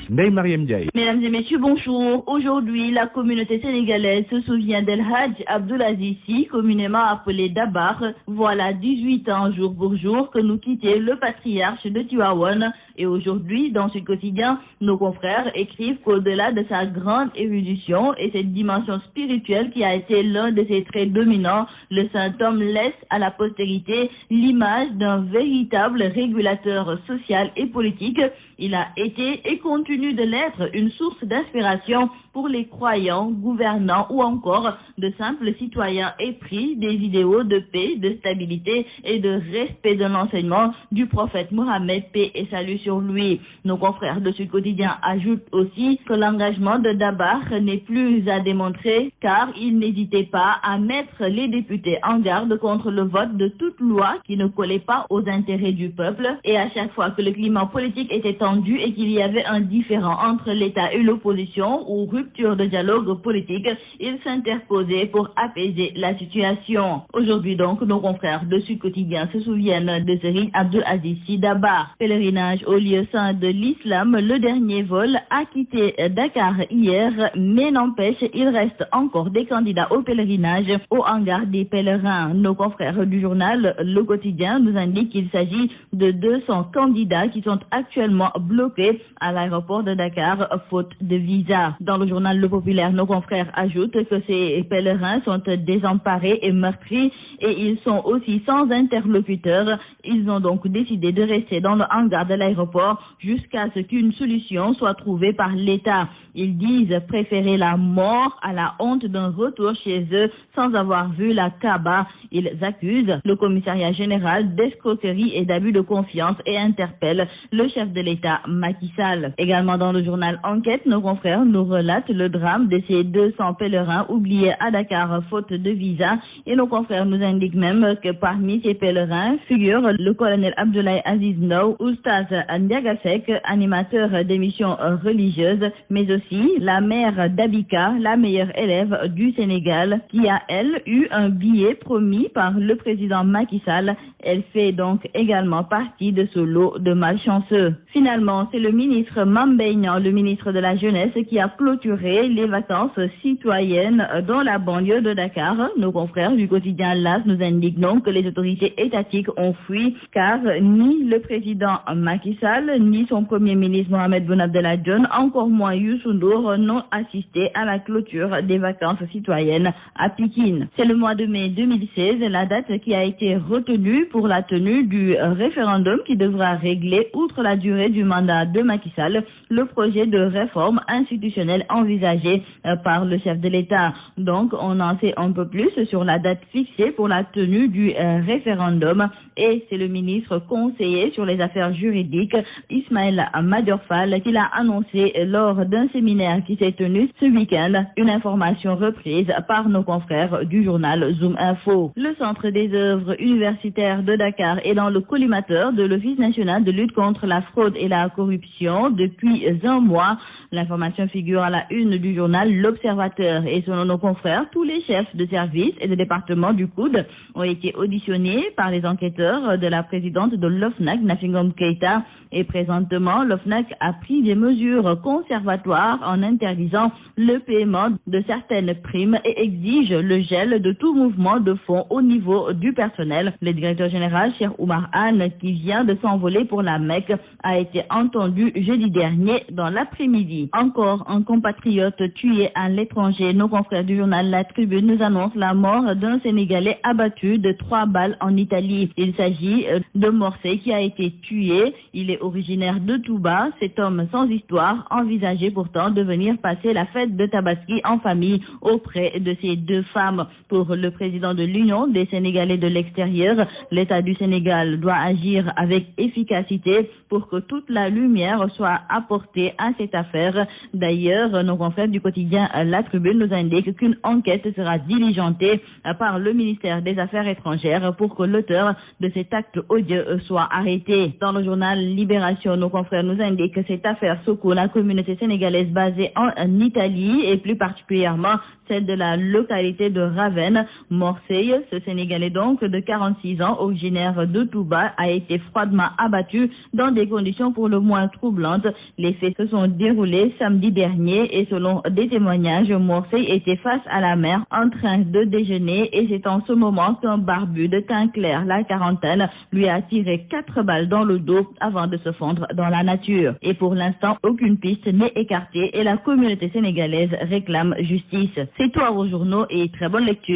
Ndeye Mariam Ndiaye. Mesdames et messieurs, bonjour. Aujourd'hui, la communauté sénégalaise se souvient d'El Hadj Abdoulaziz Sy, communément appelé Dabar. Voilà 18 ans jour pour jour que nous quittait le patriarche de Tivaouane. Et aujourd'hui, dans ce quotidien, nos confrères écrivent qu'au-delà de sa grande érudition et cette dimension spirituelle qui a été l'un de ses traits dominants, le saint homme laisse à la postérité l'image d'un véritable régulateur social et politique. Il a été et continue de l'être une source d'inspiration pour les croyants, gouvernants ou encore de simples citoyens épris des idéaux de paix, de stabilité et de respect de l'enseignement du prophète Mohammed, paix et salut sur lui. Nos confrères de ce quotidien ajoutent aussi que l'engagement de Dabar n'est plus à démontrer car il n'hésitait pas à mettre les députés en garde contre le vote de toute loi qui ne collait pas aux intérêts du peuple, et à chaque fois que le climat politique était tendu et qu'il y avait un différend entre l'État et l'opposition ou rupture de dialogue politique, il s'interposait pour apaiser la situation. Aujourd'hui donc, nos confrères de ce quotidien se souviennent de Serigne Abdoulaziz Sy Dabar. Pèlerinage au lieu saint de l'islam, le dernier vol a quitté Dakar hier, mais n'empêche, il reste encore des candidats au pèlerinage au hangar des pèlerins. Nos confrères du journal Le Quotidien nous indiquent qu'il s'agit de 200 candidats qui sont actuellement bloqués à l'aéroport de Dakar faute de visa. Dans le journal Le Populaire, nos confrères ajoutent que ces pèlerins sont désemparés et meurtris et ils sont aussi sans interlocuteur. Ils ont donc décidé de rester dans le hangar de l'aéroport jusqu'à ce qu'une solution soit trouvée par l'État. Ils disent préférer la mort à la honte d'un retour chez eux sans avoir vu la Kaaba. Ils accusent le commissariat général d'escroquerie et d'abus de confiance et interpellent le chef de l'État, Macky Sall. Également dans le journal Enquête, nos confrères nous relatent le drame de ces 200 pèlerins oubliés à Dakar faute de visa, et nos confrères nous indiquent même que parmi ces pèlerins figure le colonel Abdoulaye Aziz Ndaw, Oustaz Ndiaga Seck, animateur d'émissions religieuses, mais aussi la mère d'Abika, la meilleure élève du Sénégal, qui a, elle, eu un billet promis par le président Macky Sall. Elle fait donc également partie de ce lot de malchanceux. Finalement, c'est le ministre Mame Mbaye Niang, le ministre de la Jeunesse, qui a clôturé les vacances citoyennes dans la banlieue de Dakar. Nos confrères du quotidien LAS nous indiquent donc que les autorités étatiques ont fui car ni le président Macky Sall, ni son premier ministre Mohamed Boun Abdallah Dionne, encore moins Youssou Ndour, n'ont assisté à la clôture des vacances citoyennes à Pikine. C'est le mois de mai 2016, la date qui a été retenue pour la tenue du référendum qui devra régler, outre la durée du mandat de Macky Sall, le projet de réforme institutionnelle envisagé par le chef de l'État. Donc, on en sait un peu plus sur la date fixée pour la tenue du référendum, et c'est le ministre conseiller sur les affaires juridiques, Ismaël Madior Fall, qui l'a annoncé lors d'un séminaire qui s'est tenu ce week-end. Une information reprise par nos confrères du journal Zoom Info. Le centre des œuvres universitaires de Dakar est dans le collimateur de l'Office national de lutte contre la fraude et la corruption depuis un mois. L'information figure à la une du journal L'Observateur, et selon nos confrères, tous les chefs de service et de département du COUD ont été auditionnés par les enquêteurs de la présidente de l'OFNAC, Nafi Ngom Keïta, et présentement, l'OFNAC a pris des mesures conservatoires en interdisant le paiement de certaines primes et exige le gel de tout mouvement de fonds au niveau du personnel. Le directeur général, Cheikh Oumar Anne, qui vient de s'envoler pour la Mecque, a été entendu jeudi dernier dans l'après-midi. Encore un compatriote tué à l'étranger. Nos confrères du journal La Tribune nous annoncent la mort d'un Sénégalais abattu de 3 balles en Italie. Il s'agit de Morcey qui a été tué. Il est originaire de Touba. Cet homme sans histoire envisageait pourtant de venir passer la fête de Tabaski en famille auprès de ces 2 femmes. Pour le président de l'Union des Sénégalais de l'extérieur, l'État du Sénégal doit agir avec efficacité pour que toute la lumière soit apportée à cette affaire. D'ailleurs, nos confrères du quotidien La Tribune nous indiquent qu'une enquête sera diligentée par le ministère des Affaires étrangères pour que l'auteur de de cet acte odieux soit arrêté. Dans le journal Libération, nos confrères nous indiquent que cette affaire secoue la communauté sénégalaise basée en Italie et plus particulièrement celle de la localité de Ravenne. Morseille, ce Sénégalais donc de 46 ans, originaire de Touba, a été froidement abattu dans des conditions pour le moins troublantes. Les faits se sont déroulés samedi dernier et selon des témoignages, Morseille était face à la mer en train de déjeuner et c'est en ce moment qu'un barbu de teint clair, la quarantaine, lui a tiré 4 balles dans le dos avant de se fondre dans la nature. Et pour l'instant, aucune piste n'est écartée et la communauté sénégalaise réclame justice. C'est tout à vos journaux et très bonne lecture.